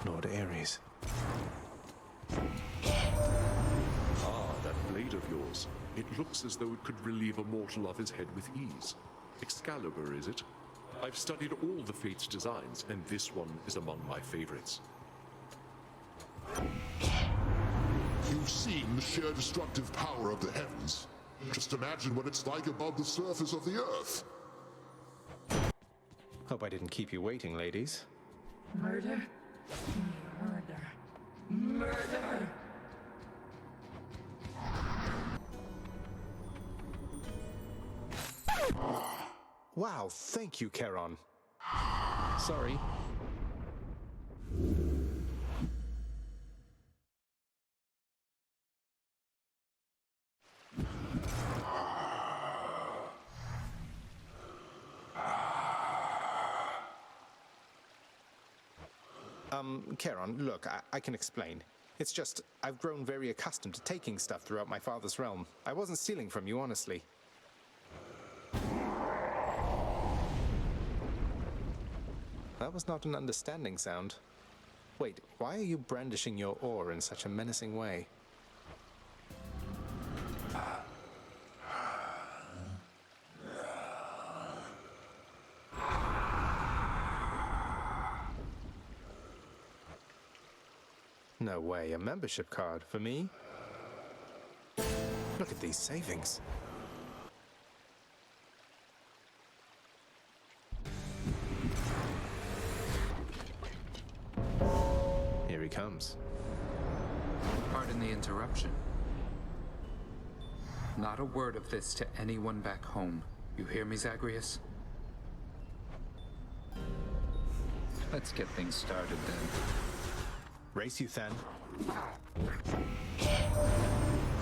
Lord Ares. Ah, that blade of yours. It looks as though it could relieve a mortal of his head with ease. Excalibur, is it? I've studied all the Fates designs, and this one is among my favorites. You've seen the sheer destructive power of the heavens. Just imagine what it's like above the surface of the earth. Hope I didn't keep you waiting, ladies. Murder? Murder. Murder! Wow, thank you, Charon. Sorry. Charon, look, I can explain. It's just, I've grown very accustomed to taking stuff throughout my father's realm. I wasn't stealing from you, honestly. That was not an understanding sound. Wait, why are you brandishing your oar in such a menacing way? No way, a membership card for me? Look at these savings. Here he comes. Pardon the interruption. Not a word of this to anyone back home. You hear me, Zagreus? Let's get things started then. Race you, Then.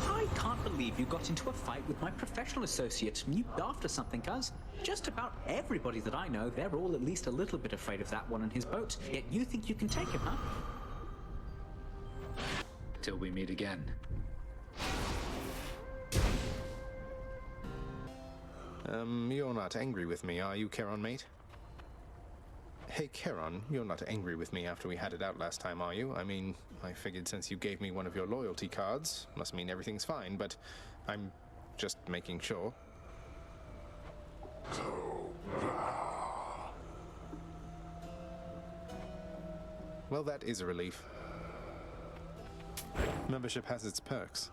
I can't believe you got into a fight with my professional associate. You after something, cuz. Just about everybody that I know, they're all at least a little bit afraid of that one in his boat. Yet you think you can take him, huh? Till we meet again. You're not angry with me, are you, Charon, mate? Hey, Charon, you're not angry with me after we had it out last time, are you? I mean, I figured since you gave me one of your loyalty cards, must mean everything's fine, but I'm just making sure. Well, that is a relief. Membership has its perks.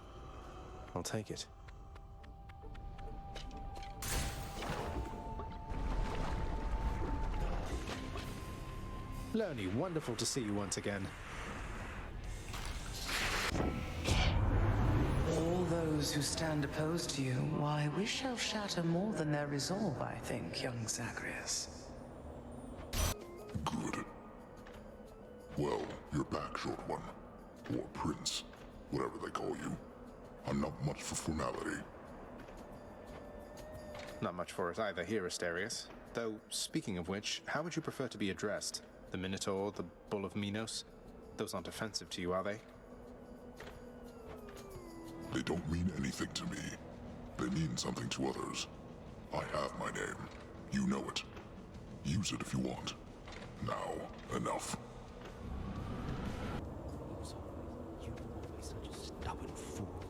I'll take it. Lernie, wonderful to see you once again. All those who stand opposed to you, why, we shall shatter more than their resolve, I think, young Zagreus. Good. Well, you're back, short one. Or prince, whatever they call you. I'm not much for formality. Not much for it either here, Asterius. Though, speaking of which, how would you prefer to be addressed? The Minotaur, the Bull of Minos? Those aren't offensive to you, are they? They don't mean anything to me. They mean something to others. I have my name. You know it. Use it if you want. Now, enough. You were always such a stubborn fool.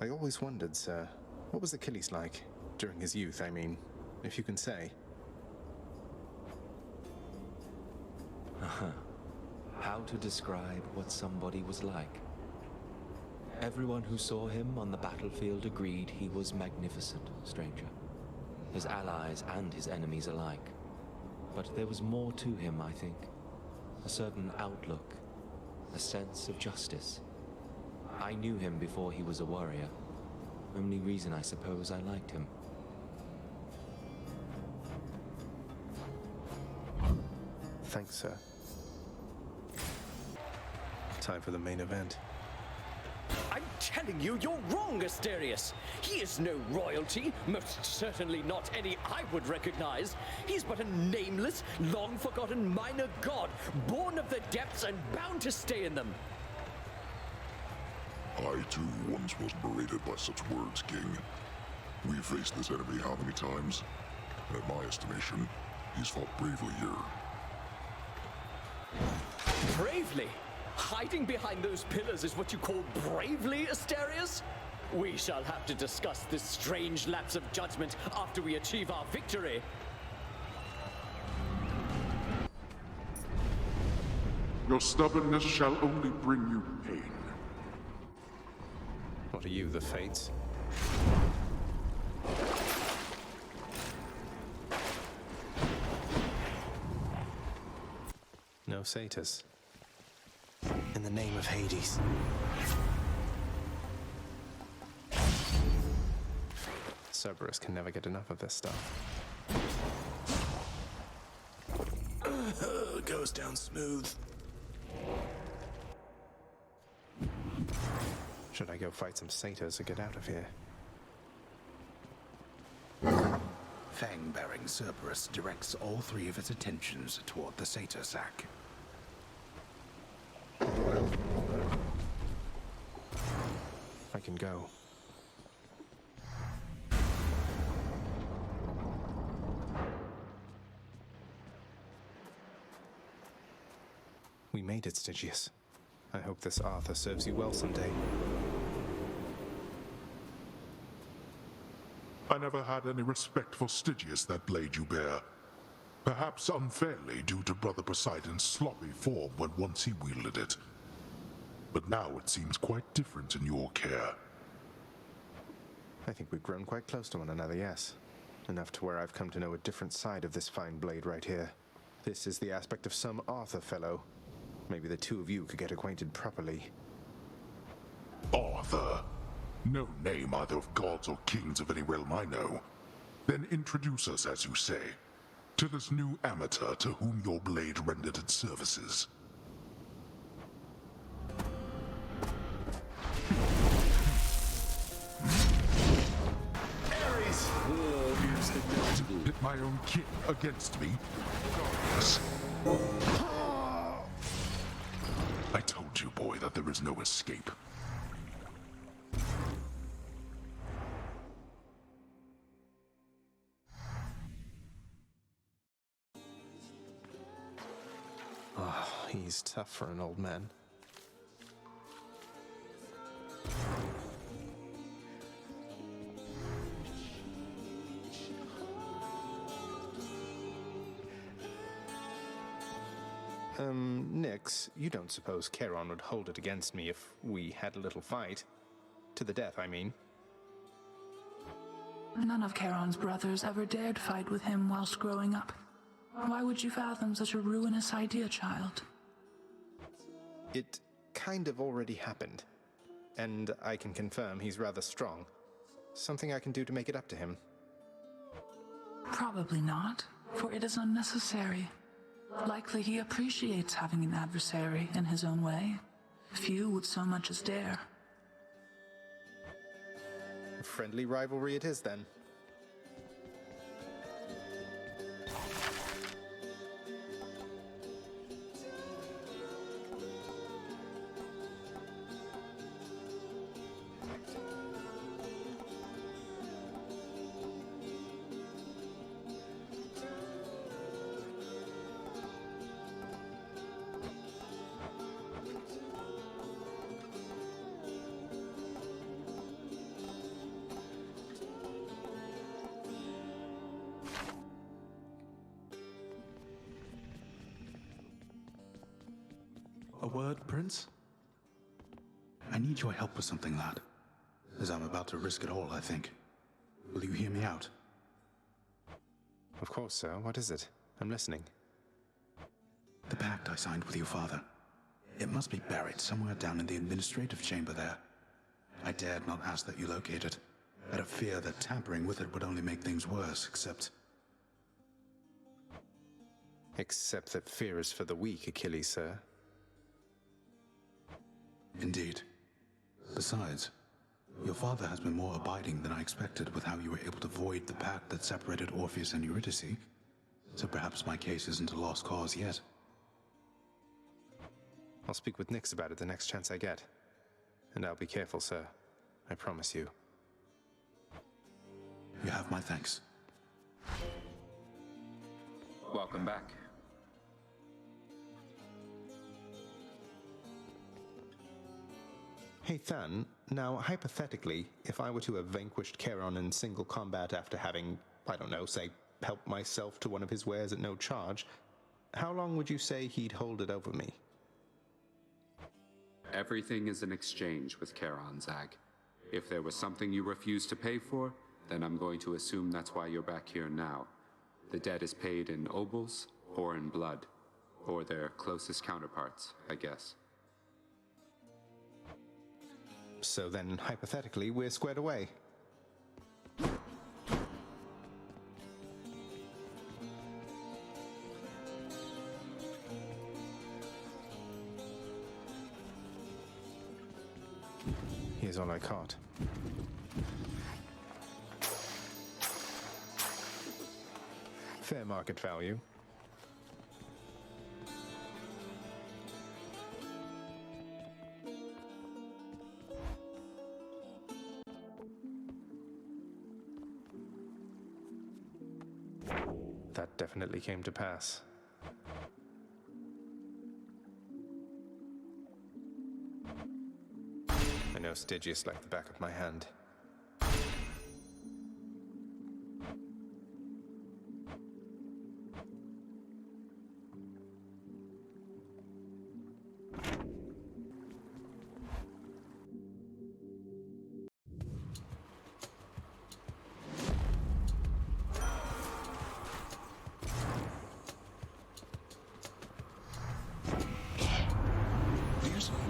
I always wondered, sir, what was Achilles like? During his youth, I mean, if you can say. How to describe what somebody was like? Everyone who saw him on the battlefield agreed he was magnificent, stranger. His allies and his enemies alike. But there was more to him, I think. A certain outlook, a sense of justice. I knew him before he was a warrior. Only reason I suppose I liked him. Thanks, sir. Time for the main event. I'm telling you, you're wrong, Asterius. He is no royalty, most certainly not any I would recognize. He's but a nameless, long-forgotten minor god, born of the depths and bound to stay in them. I, too, once was berated by such words, King. We've faced this enemy how many times? and in my estimation, he's fought bravely here. Bravely? Hiding behind those pillars is what you call bravely, Asterius? We shall have to discuss this strange lapse of judgment after we achieve our victory. Your stubbornness shall only bring you pain. What are you, the Fates? No satyrs. In the name of Hades. Cerberus can never get enough of this stuff. Goes down smooth. Should I go fight some satyrs or get out of here? Fang-bearing Cerberus directs all three of its attentions toward the satyr sack. I can go. We made it, Stygius. I hope this Arthur serves you well someday. I never had any respect for Stygius, that blade you bear. Perhaps unfairly due to Brother Poseidon's sloppy form when once he wielded it. But now it seems quite different in your care. I think we've grown quite close to one another, yes. Enough to where I've come to know a different side of this fine blade right here. This is the aspect of some Arthur fellow. Maybe the two of you could get acquainted properly. Arthur? No name either of gods or kings of any realm I know. Then introduce us, as you say, to this new amateur to whom your blade rendered its services. Ares! Oh, it's inevitable. Pit my own kin against me? Gods. I told you, boy, that there is no escape. Oh, he's tough for an old man. Nix, you don't suppose Charon would hold it against me if we had a little fight? To the death, I mean. None of Charon's brothers ever dared fight with him whilst growing up. Why would you fathom such a ruinous idea, child? It kind of already happened. And I can confirm he's rather strong. Something I can do to make it up to him. Probably not, for it is unnecessary. Likely he appreciates having an adversary in his own way. Few would so much as dare. A friendly rivalry it is, then. A word, Prince? I need your help with something, lad. As I'm about to risk it all, I think. Will you hear me out? Of course, sir. What is it? I'm listening. The pact I signed with your father. It must be buried somewhere down in the administrative chamber there. I dared not ask that you locate it, out of fear that tampering with it would only make things worse, except that fear is for the weak, Achilles, sir. Indeed. Besides, your father has been more abiding than I expected with how you were able to void the pact that separated Orpheus and Eurydice, so perhaps my case isn't a lost cause yet. I'll speak with Nyx about it the next chance I get. And I'll be careful, sir. I promise you. You have my thanks. Welcome back. Hey Than, now hypothetically, if I were to have vanquished Charon in single combat after having, I don't know, say, helped myself to one of his wares at no charge, how long would you say he'd hold it over me? Everything is an exchange with Charon, Zag. If there was something you refused to pay for, then I'm going to assume that's why you're back here now. The debt is paid in obols or in blood, or their closest counterparts, I guess. So then, hypothetically, we're squared away. Here's all I caught. Fair market value. That definitely came to pass. I know Stygius like the back of my hand.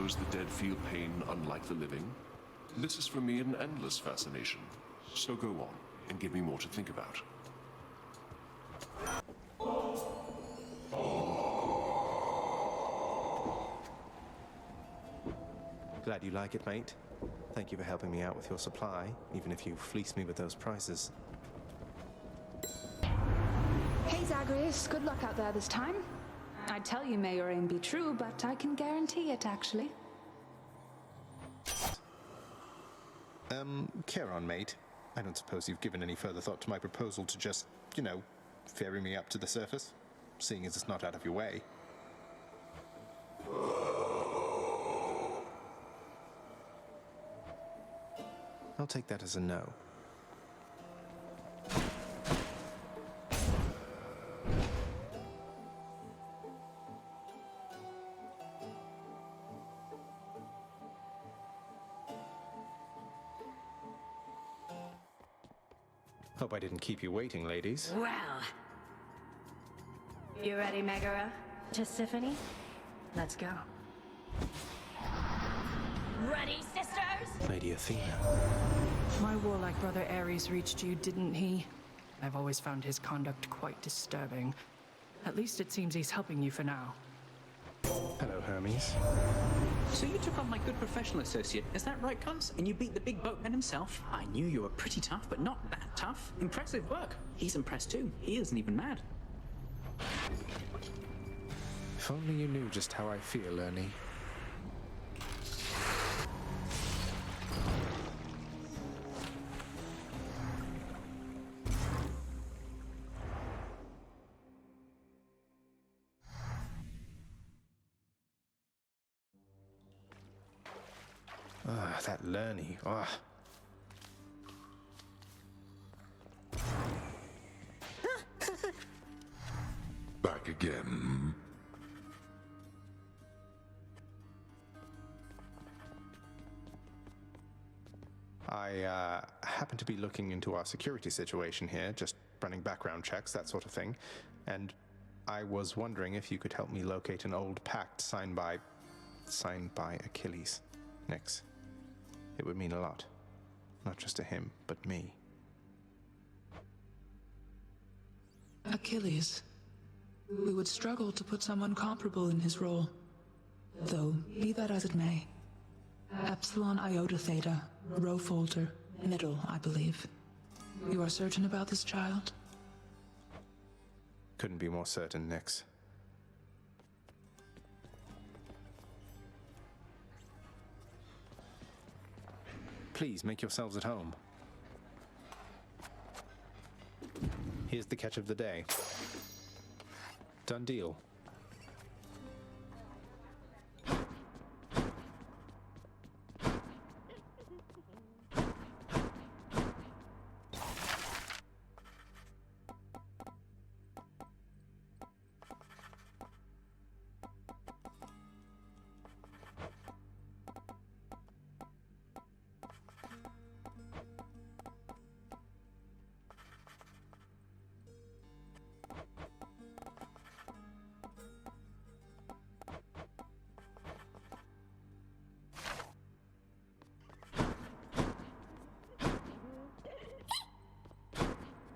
The dead feel pain unlike the living. This is for me an endless fascination. So go on and give me more to think about. Glad you like it, mate. Thank you for helping me out with your supply, even if you fleeced me with those prices. Hey Zagreus, good luck out there this time. I'd tell you may your aim be true, but I can guarantee it, actually. Charon, mate. I don't suppose you've given any further thought to my proposal to just, you know, ferry me up to the surface, seeing as it's not out of your way. I'll take that as a no. Hope I didn't keep you waiting, ladies. Well. You ready, Megara? Tisiphone? Let's go. Ready, sisters? Lady Athena. My warlike brother Ares reached you, didn't he? I've always found his conduct quite disturbing. At least it seems he's helping you for now. Hello, Hermes. So you took on my good professional associate, is that right, cunts? And you beat the big boatman himself? I knew you were pretty tough, but not that tough. Impressive work. He's impressed too. He isn't even mad. If only you knew just how I feel, Ernie. Ah, that Lerny. Ah. Back again. I happen to be looking into our security situation here, just running background checks, that sort of thing, and I was wondering if you could help me locate an old pact signed by Achilles. Nix. It would mean a lot. Not just to him, but me. Achilles. We would struggle to put someone comparable in his role. Though, be that as it may. Epsilon Iota Theta, Rho Folder, middle, I believe. You are certain about this child? Couldn't be more certain, Nix. Please, make yourselves at home. Here's the catch of the day. Done deal.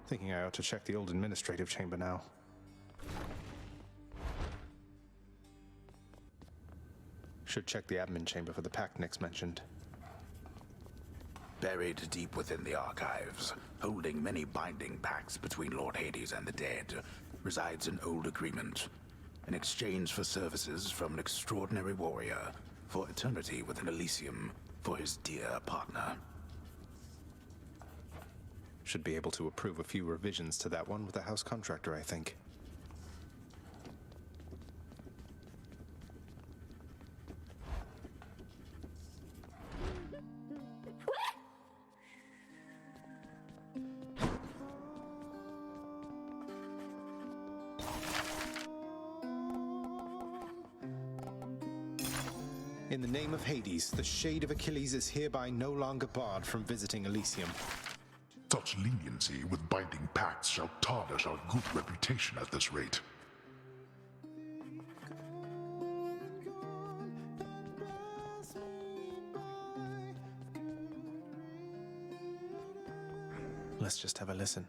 Thinking I ought to check the old administrative chamber now. Should check the admin chamber for the pact next mentioned. Buried deep within the archives, holding many binding pacts between Lord Hades and the dead, resides an old agreement. In exchange for services from an extraordinary warrior, for eternity within Elysium, for his dear partner. Should be able to approve a few revisions to that one with the house contractor, I think. In the name of Hades, the shade of Achilles is hereby no longer barred from visiting Elysium. Such leniency with binding pacts shall tarnish our good reputation at this rate. Let's just have a listen.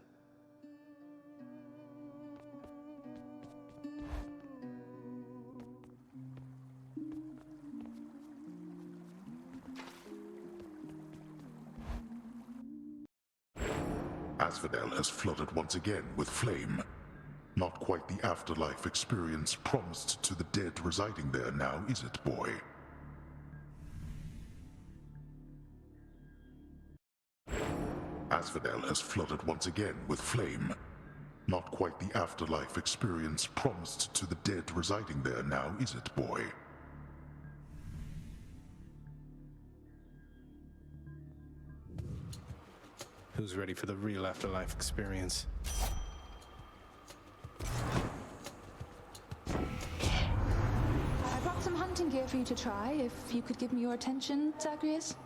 Asphodel has flooded once again with flame. Not quite the afterlife experience promised to the dead residing there now, is it, boy? Asphodel has flooded once again with flame. Not quite the afterlife experience promised to the dead residing there now, is it, boy? Who's ready for the real afterlife experience? I brought some hunting gear for you to try, if you could give me your attention, Zagreus.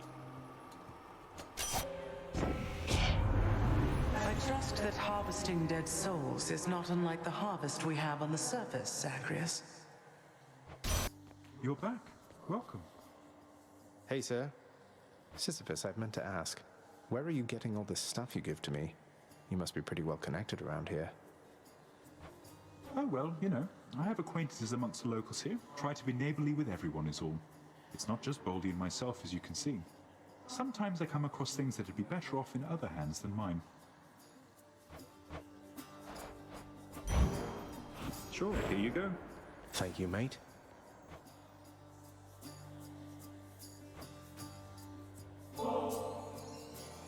I trust that harvesting dead souls is not unlike the harvest we have on the surface, Zagreus. You're back. Welcome. Hey, sir. Sisyphus, I've meant to ask. Where are you getting all this stuff you give to me? You must be pretty well connected around here. Oh, well, you know, I have acquaintances amongst the locals here. Try to be neighborly with everyone is all. It's not just Baldy and myself, as you can see. Sometimes I come across things that would be better off in other hands than mine. Sure, here you go. Thank you, mate.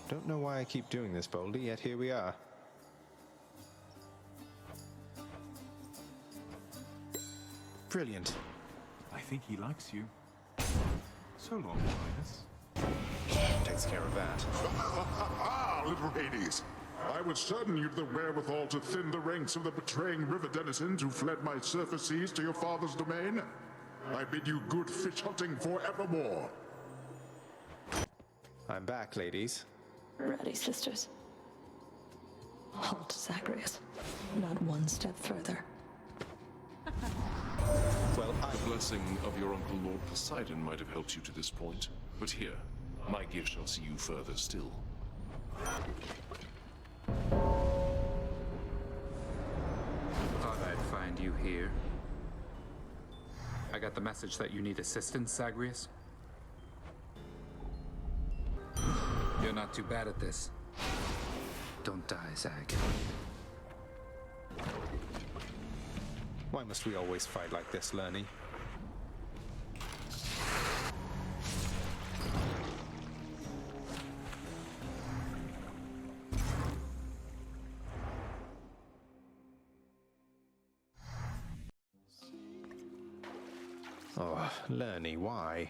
Don't know why I keep doing this, Baldy, yet here we are. Brilliant. I think he likes you. So long, Linus. Takes care of that. Ah, little Hades! I was certain you'd the wherewithal to thin the ranks of the betraying river denizens who fled my surface seas to your father's domain. I bid you good fish hunting forevermore. I'm back, ladies. Ready, sisters. Halt, Zagreus. Not one step further. Well, The blessing of your uncle Lord Poseidon might have helped you to this point, but here, my gift shall see you further still. Thought I'd find you here. I got the message that you need assistance, Zagreus. You're not too bad at this. Don't die, Zag. Why must we always fight like this, Lerny? Oh, Lerny, why?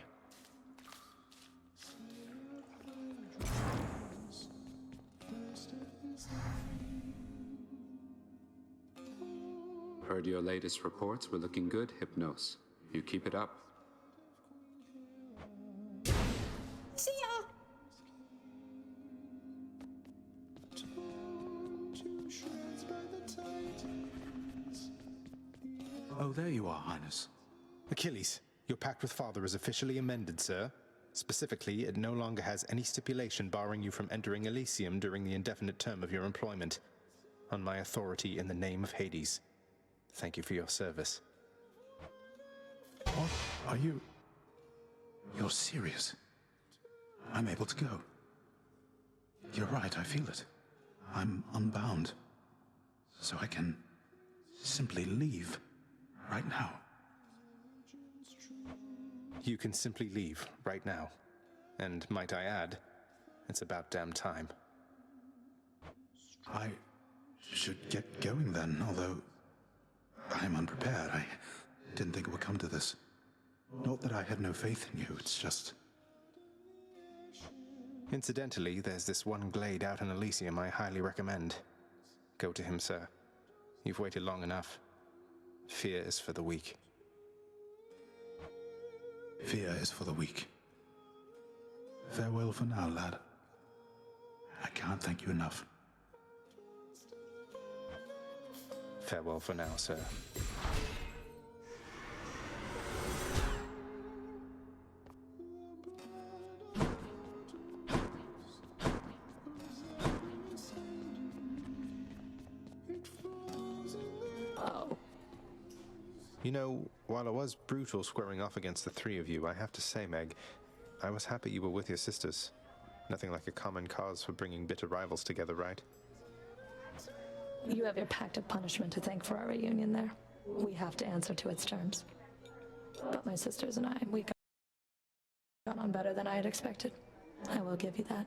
Heard your latest reports were looking good, Hypnos. You keep it up. See ya! Oh, there you are, Highness. Achilles, your pact with Father is officially amended, sir. Specifically, it no longer has any stipulation barring you from entering Elysium during the indefinite term of your employment. On my authority in the name of Hades. Thank you for your service. What? Are you... You're serious? I'm able to go. You're right, I feel it. I'm unbound. So I can simply leave right now. You can simply leave right now. And might I add, it's about damn time. I should get going then, although I'm unprepared. I didn't think it would come to this. Not that I had no faith in you, it's just... Incidentally, there's this one glade out in Elysium I highly recommend. Go to him, sir. You've waited long enough. Fear is for the weak. Fear is for the weak. Farewell for now, lad. I can't thank you enough. Farewell for now, sir. Oh. You know, while I was brutal squaring off against the three of you, I have to say, Meg, I was happy you were with your sisters. Nothing like a common cause for bringing bitter rivals together, right? You have your pact of punishment to thank for our reunion there. We have to answer to its terms. But my sisters and I, we got on better than I had expected. I will give you that.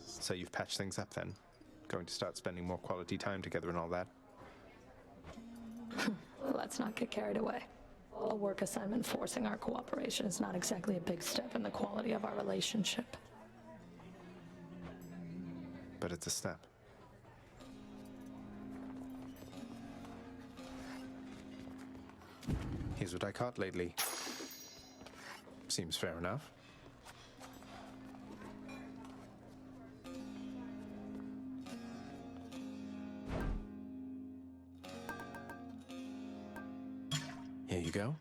So you've patched things up then? Going to start spending more quality time together and all that? Let's not get carried away. A work assignment forcing our cooperation is not exactly a big step in the quality of our relationship. But it's a step. Here's what I caught lately. Seems fair enough. Here you go.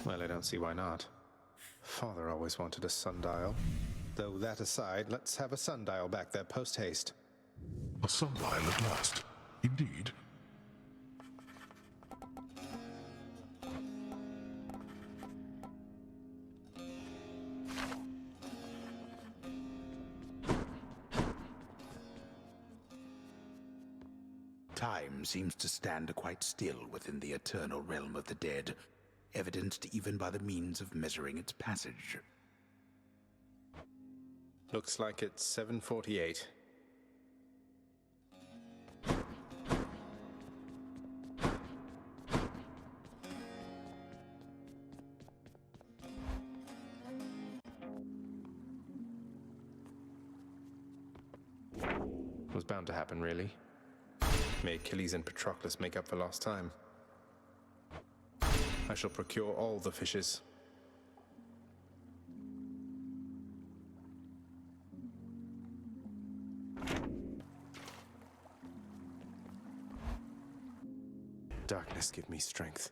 Well, I don't see why not. Father always wanted a sundial. Though that aside, let's have a sundial back there post-haste. A sundial at last. Indeed. Time seems to stand quite still within the eternal realm of the dead, evidenced even by the means of measuring its passage. Looks like it's 7:48. Was bound to happen, really. May Achilles and Patroclus make up for lost time. I shall procure all the fishes. Darkness, give me strength.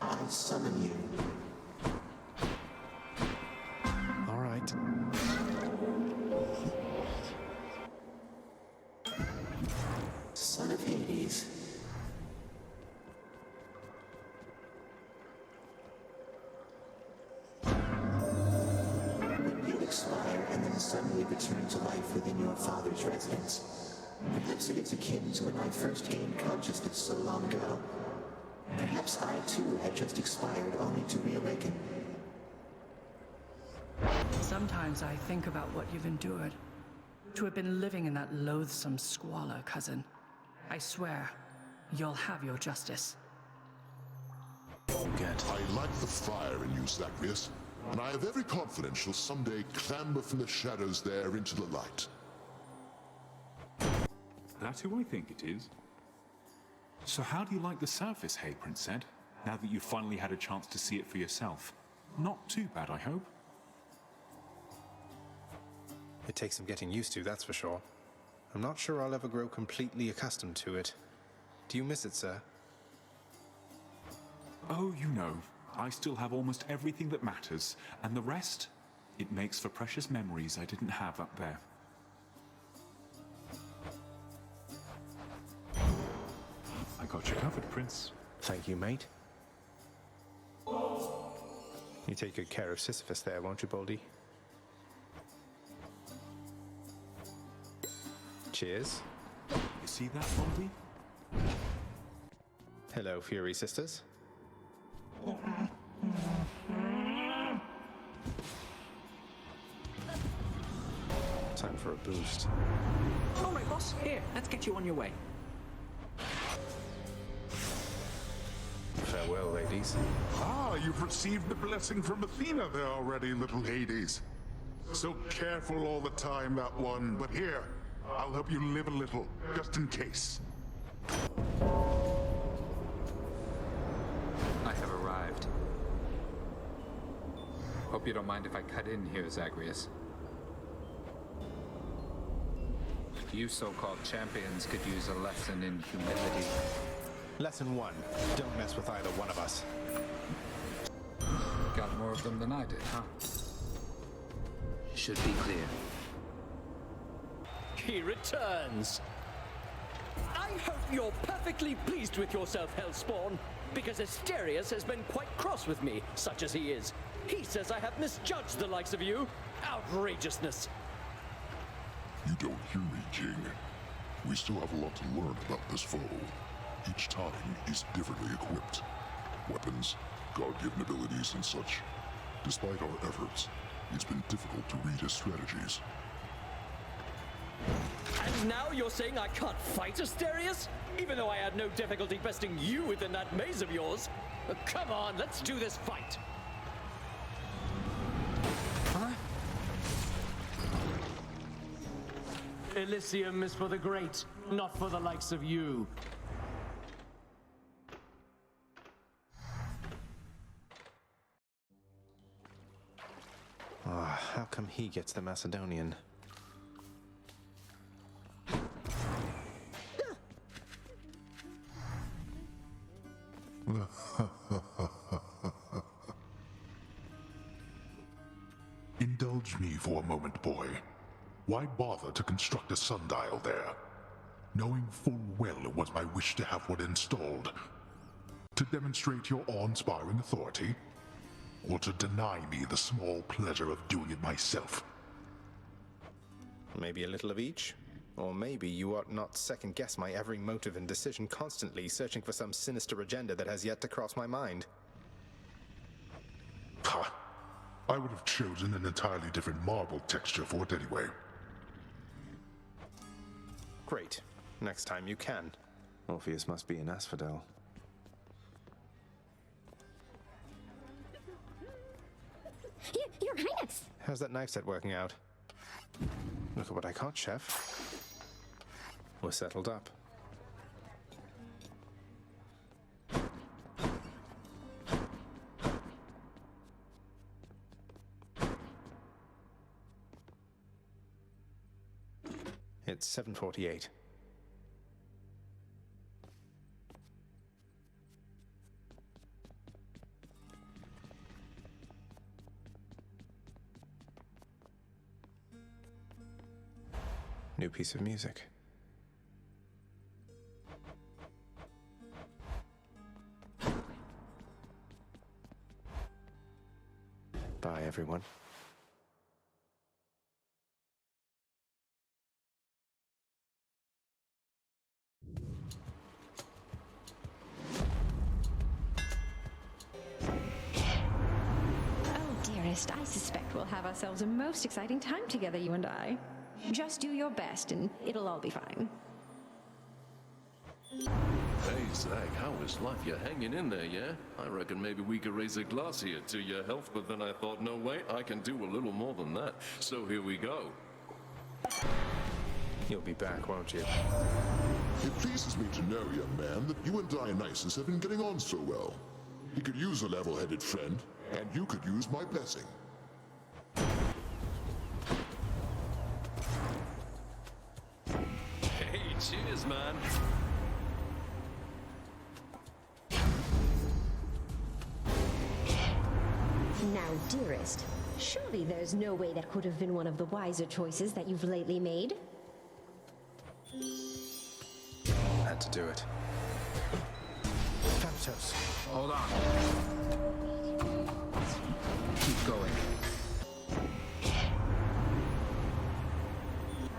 I'll summon you. All right. suddenly return to life within your father's residence. Perhaps it is akin to when I first gained consciousness so long ago. Perhaps I too had just expired only to reawaken. Sometimes I think about what you've endured. To have been living in that loathsome squalor, cousin. I swear, you'll have your justice. I like the fire in you, Zagreus, and I have every confidence you'll someday clamber from the shadows there into the light. That's who I think it is. So how do you like the surface, hey, Prince Ed? Now that you've finally had a chance to see it for yourself. Not too bad, I hope. It takes some getting used to, that's for sure. I'm not sure I'll ever grow completely accustomed to it. Do you miss it, sir? Oh, you know, I still have almost everything that matters, and the rest, it makes for precious memories I didn't have up there. I got you covered, Prince. Thank you, mate. You take good care of Sisyphus there, won't you, Baldy? Cheers. You see that, Baldy? Hello, Fury Sisters. Time for a boost. All right, boss. Here, let's get you on your way. Farewell, ladies. Ah, you've received the blessing from Athena there already, little Hades. So careful all the time, that one, but here, I'll help you live a little, just in case. I have arrived. Hope you don't mind if I cut in here, Zagreus. You so-called champions could use a lesson in humility. Lesson 1. Don't mess with either one of us. Got more of them than I did, huh? Should be clear. He returns. I hope you're perfectly pleased with yourself, Hellspawn, because Asterius has been quite cross with me, such as he is. He says I have misjudged the likes of you. Outrageousness. You don't hear me, King. We still have a lot to learn about this foe. Each time, he's differently equipped. Weapons, God-given abilities, and such. Despite our efforts, it's been difficult to read his strategies. And now you're saying I can't fight Asterius? Even though I had no difficulty besting you within that maze of yours? Come on, let's do this fight! Huh? Elysium is for the great, not for the likes of you. How come he gets the Macedonian? Indulge me for a moment, boy. Why bother to construct a sundial there? Knowing full well it was my wish to have one installed. To demonstrate your awe-inspiring authority? Or to deny me the small pleasure of doing it myself? Maybe a little of each? Or maybe you ought not second-guess my every motive and decision, constantly searching for some sinister agenda that has yet to cross my mind. Ha! I would have chosen an entirely different marble texture for it anyway. Great. Next time you can. Orpheus must be an asphodel. Your Highness! How's that knife set working out? Look at what I caught, Chef. We're settled up. It's 7:48. New piece of music. Bye, everyone. dearest, I suspect we'll have ourselves a most exciting time together, you and I. Just do your best and it'll all be fine. Hey, Zag, how is life? You're hanging in there, yeah? I reckon maybe we could raise a glass here to your health, but then I thought, no way, I can do a little more than that. So here we go. You'll be back, won't you? It pleases me to know, young man, that you and Dionysus have been getting on so well. He could use a level-headed friend, and you could use my blessing. Hey, cheers, man. Now, dearest, surely there's no way that could have been one of the wiser choices that you've lately made? Had to do it. Temptos, hold on. Keep going.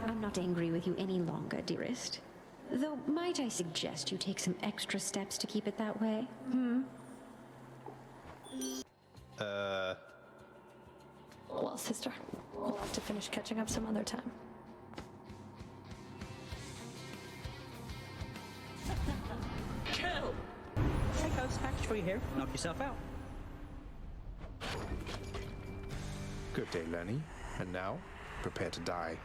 I'm not angry with you any longer, dearest. Though, might I suggest you take some extra steps to keep it that way? Well, sister, we'll have to finish catching up some other time. Kill! Hey, Ghost, package for you here. Knock yourself out. Good day, Lenny. And now, prepare to die.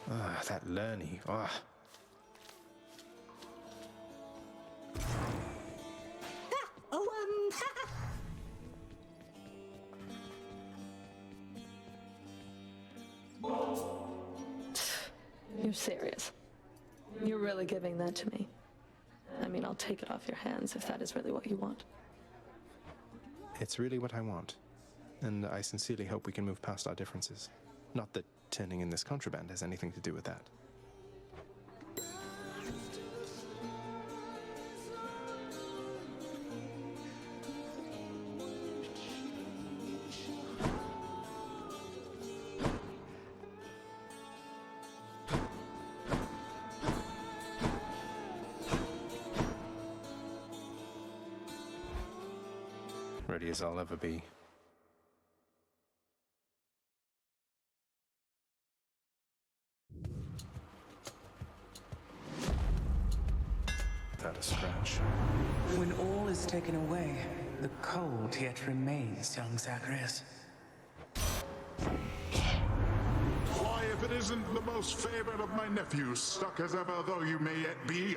Ah, that Lenny. Ah. You're serious? You're really giving that to me? I mean, I'll take it off your hands if that is really what you want. It's really what I want. And I sincerely hope we can move past our differences. Not that turning in this contraband has anything to do with that. Ready as I'll ever be. Without a scratch. When all is taken away, the cold yet remains, young Zagreus. Why, if it isn't the most favored of my nephews, stuck as ever though you may yet be,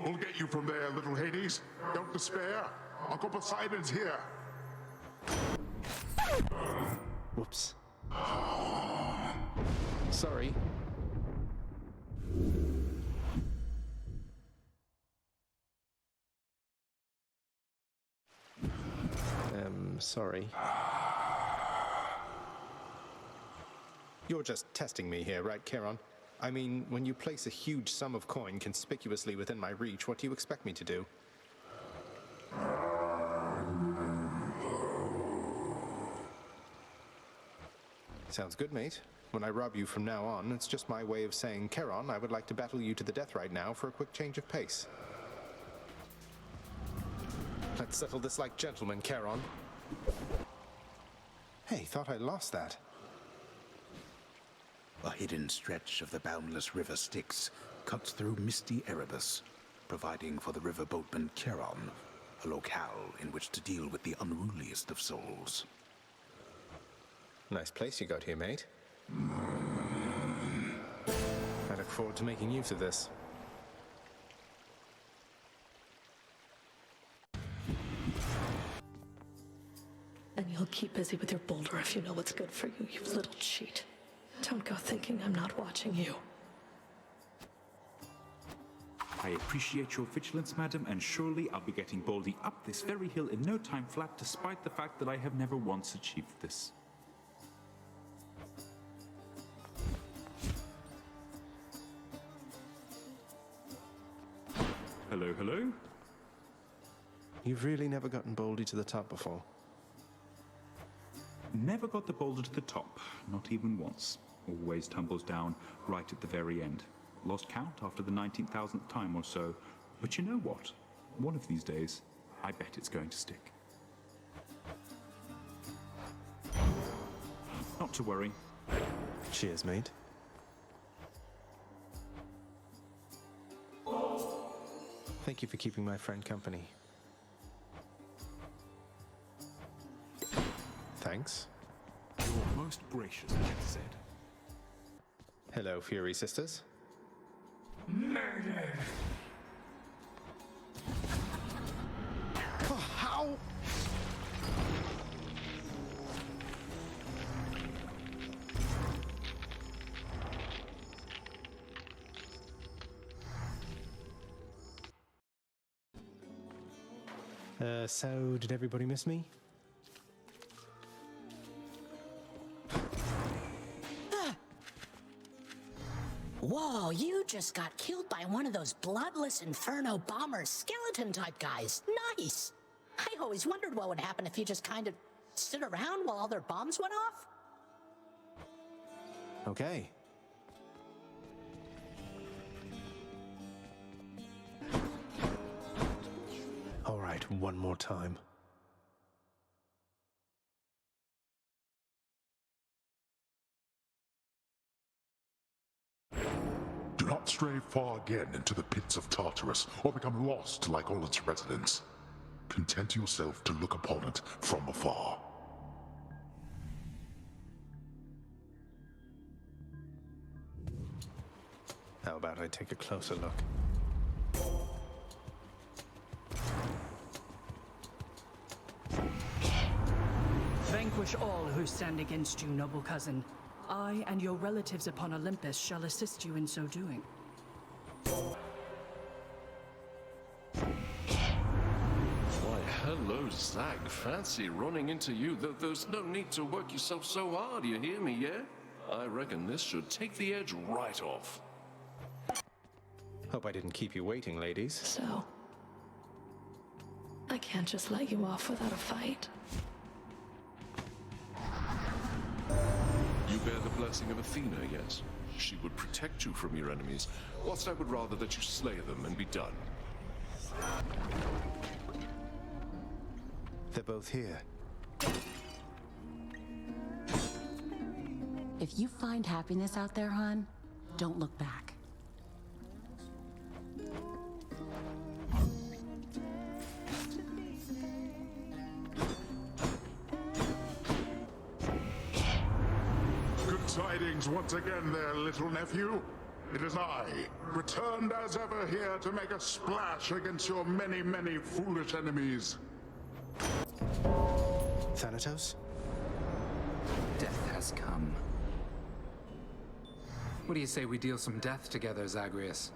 we'll get you from there, little Hades. Don't despair. Uncle Poseidon's here. Whoops. Sorry. Sorry. You're just testing me here, right, Charon? I mean, when you place a huge sum of coin conspicuously within my reach, what do you expect me to do? Sounds good, mate. When I rob you from now on, it's just my way of saying, Charon, I would like to battle you to the death right now for a quick change of pace. Let's settle this like gentlemen, Charon. Hey, thought I lost that. A hidden stretch of the boundless river Styx cuts through misty Erebus, providing for the river boatman Charon a locale in which to deal with the unruliest of souls. Nice place you got here, mate. I look forward to making use of this. And you'll keep busy with your boulder if you know what's good for you, you little cheat. Don't go thinking I'm not watching you. I appreciate your vigilance, madam, and surely I'll be getting Baldy up this very hill in no time flat, despite the fact that I have never once achieved this. Hello, hello? You've really never gotten Baldy to the top before. Never got the boulder to the top, not even once. Always tumbles down right at the very end. Lost count after the 19,000th time or so. But you know what? One of these days, I bet it's going to stick. Not to worry. Cheers, mate. Thank you for keeping my friend company. Thanks. You're most gracious, she said. Hello, Fury Sisters. Murder! Oh, how? So, did everybody miss me? Whoa, you just got killed by one of those bloodless inferno bomber skeleton type guys. Nice! I always wondered what would happen if you just kind of stood around while all their bombs went off. Okay. All right, one more time. Do not stray far again into the pits of Tartarus, or become lost like all its residents. Content yourself to look upon it from afar. How about I take a closer look? Vanquish all who stand against you, noble cousin. I and your relatives upon Olympus shall assist you in so doing. Why, hello, Zag. Fancy running into you. There's no need to work yourself so hard, you hear me, yeah? I reckon this should take the edge right off. Hope I didn't keep you waiting, ladies. So, I can't just let you off without a fight. You bear the blessing of Athena, yes? She would protect you from your enemies, whilst I would rather that you slay them and be done. They're both here. If you find happiness out there, hon, don't look back. Good tidings once again there, little nephew. It is I, returned as ever here to make a splash against your many, many foolish enemies. Thanatos? Death has come. What do you say we deal some death together, Zagreus?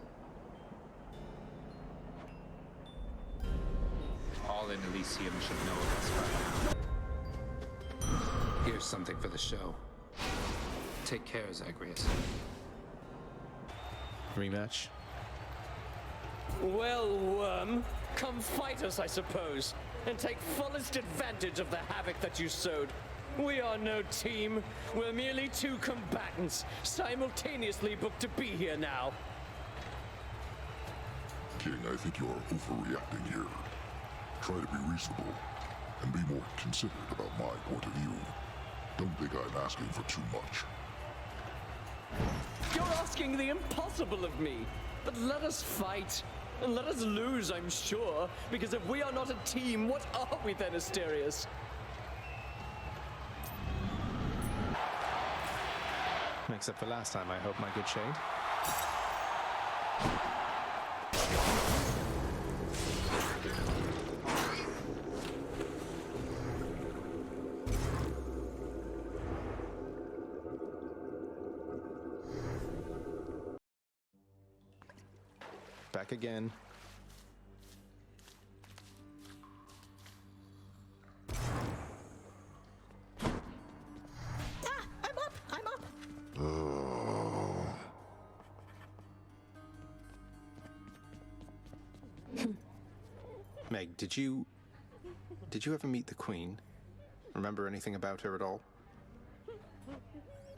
All in Elysium should know of us by now. Here's something for the show. Take care, Zagreus. Rematch? Well, worm, come fight us, I suppose, and take fullest advantage of the havoc that you sowed. We are no team. We're merely two combatants, simultaneously booked to be here now. King, I think you're overreacting here. Try to be reasonable, and be more considerate about my point of view. Don't think I'm asking for too much. You're asking the impossible of me. But let us fight. And let us lose, I'm sure. Because if we are not a team, what are we then, Asterius? Makes up for last time, I hope, my good shade. Back again. I'm up. Meg, did you ever meet the Queen? Remember anything about her at all?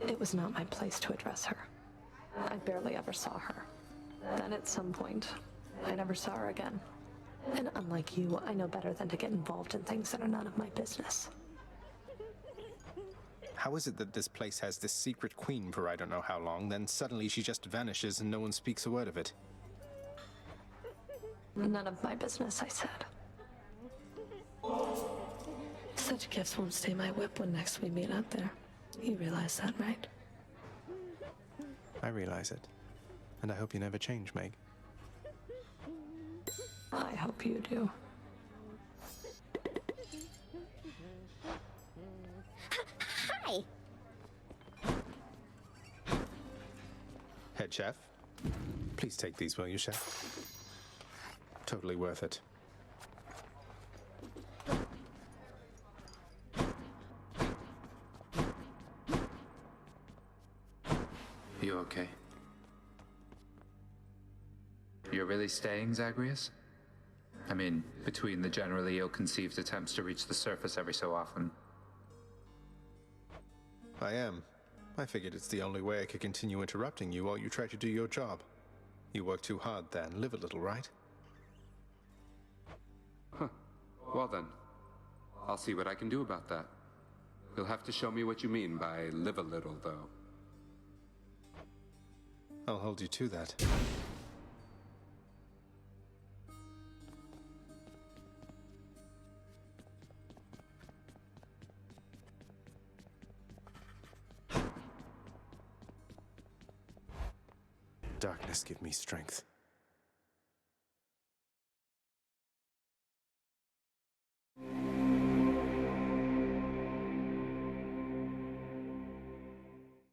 It was not my place to address her. I barely ever saw her. Then at some point, I never saw her again. And unlike you, I know better than to get involved in things that are none of my business. How is it that this place has this secret queen for I don't know how long, then suddenly she just vanishes and no one speaks a word of it? None of my business, I said. Such gifts won't stay my whip when next we meet out there. You realize that, right? I realize it. And I hope you never change, Meg. I hope you do. Hi! Head chef, please take these, will you, chef? Totally worth it. You okay? You're really staying, Zagreus? I mean, between the generally ill-conceived attempts to reach the surface every so often. I am. I figured it's the only way I could continue interrupting you while you try to do your job. You work too hard then. Live a little, right? Huh. Well then, I'll see what I can do about that. You'll have to show me what you mean by live a little, though. I'll hold you to that. Darkness, give me strength.